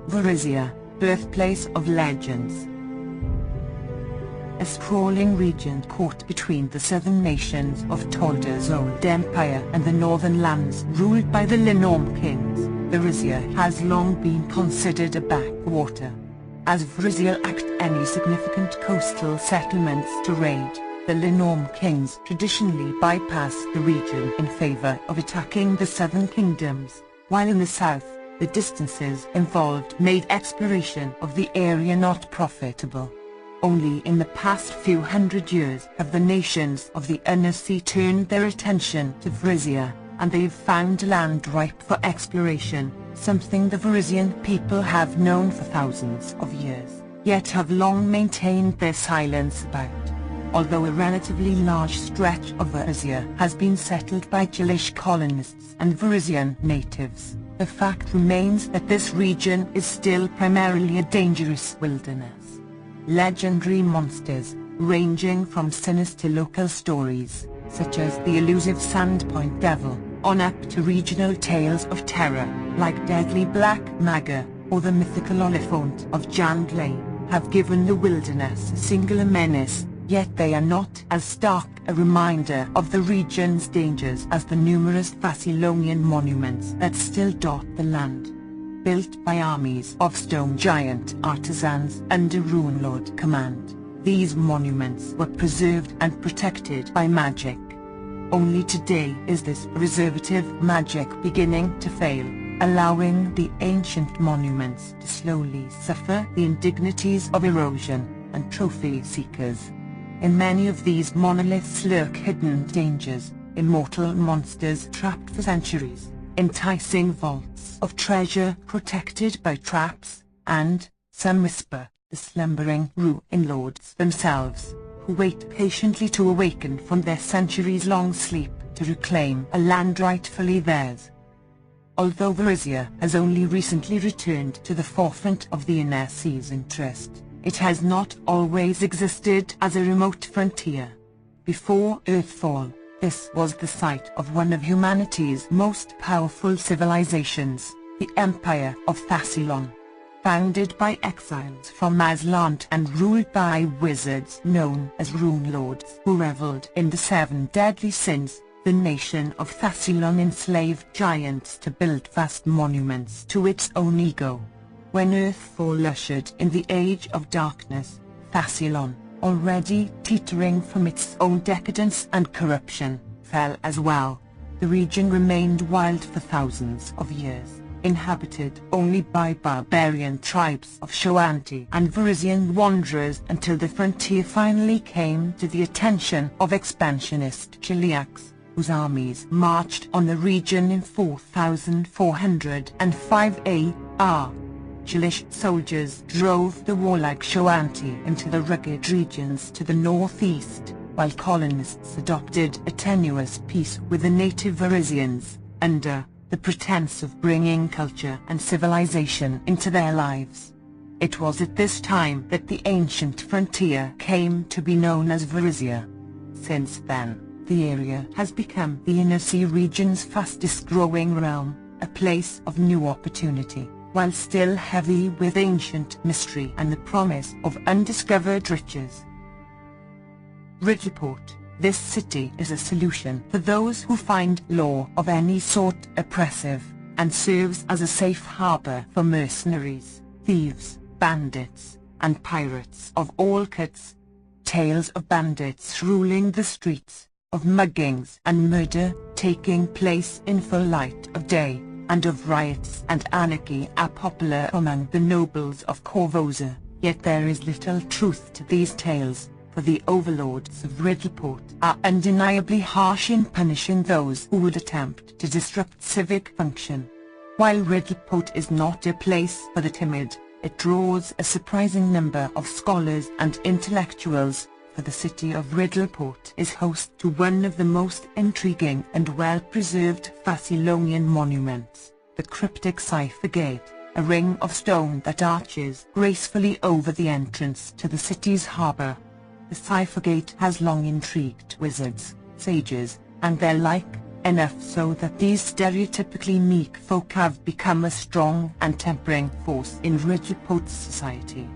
Varisia, birthplace of legends. A sprawling region caught between the southern nations of Tolda's old empire and the northern lands ruled by the Lenormand kings, Varisia has long been considered a backwater. As Varisia lacked any significant coastal settlements to raid, the Lenormand kings traditionally bypassed the region in favor of attacking the southern kingdoms, while in the south, the distances involved made exploration of the area not profitable. Only in the past few hundred years have the nations of the inner sea turned their attention to Varisia, and they've found land ripe for exploration, something the Varisian people have known for thousands of years, yet have long maintained their silence about. Although a relatively large stretch of Varisia has been settled by Gaulish colonists and Varisian natives, the fact remains that this region is still primarily a dangerous wilderness. Legendary monsters, ranging from sinister local stories, such as the elusive Sandpoint Devil, on up to regional tales of terror, like deadly Black Magga, or the mythical Oliphant of Jandley, have given the wilderness a singular menace, yet they are not as stark a reminder of the region's dangers as the numerous Thassilonian monuments that still dot the land. Built by armies of stone giant artisans under Rune Lord command, these monuments were preserved and protected by magic. Only today is this preservative magic beginning to fail, allowing the ancient monuments to slowly suffer the indignities of erosion and trophy seekers. In many of these monoliths lurk hidden dangers, immortal monsters trapped for centuries, enticing vaults of treasure protected by traps, and, some whisper, the slumbering ruin lords themselves, who wait patiently to awaken from their centuries-long sleep to reclaim a land rightfully theirs. Although Varisia has only recently returned to the forefront of the inner sea's interest, it has not always existed as a remote frontier. Before Earthfall, this was the site of one of humanity's most powerful civilizations, the Empire of Thassilon. Founded by exiles from Aslant and ruled by wizards known as Rune Lords who reveled in the 7 deadly sins, the nation of Thassilon enslaved giants to build vast monuments to its own ego. When Earthfall ushered in the Age of Darkness, Thassilon, already teetering from its own decadence and corruption, fell as well. The region remained wild for thousands of years, inhabited only by barbarian tribes of Shoanti and Varisian wanderers until the frontier finally came to the attention of expansionist Chiliacs, whose armies marched on the region in 4405 AR. Chilish soldiers drove the warlike Shoanti into the rugged regions to the northeast, while colonists adopted a tenuous peace with the native Varisians, under the pretense of bringing culture and civilization into their lives. It was at this time that the ancient frontier came to be known as Varisia. Since then, the area has become the Inner Sea region's fastest-growing realm, a place of new opportunity, while still heavy with ancient mystery and the promise of undiscovered riches. Riddleport, this city is a solution for those who find law of any sort oppressive, and serves as a safe harbor for mercenaries, thieves, bandits, and pirates of all cuts. Tales of bandits ruling the streets, of muggings and murder taking place in full light of day, and of riots and anarchy are popular among the nobles of Corvosa, yet there is little truth to these tales, for the overlords of Riddleport are undeniably harsh in punishing those who would attempt to disrupt civic function. While Riddleport is not a place for the timid, it draws a surprising number of scholars and intellectuals, for the city of Riddleport is host to one of the most intriguing and well-preserved Thassilonian monuments, the cryptic Cipher Gate, a ring of stone that arches gracefully over the entrance to the city's harbour. The Cipher Gate has long intrigued wizards, sages, and their like, enough so that these stereotypically meek folk have become a strong and tempering force in Riddleport's society.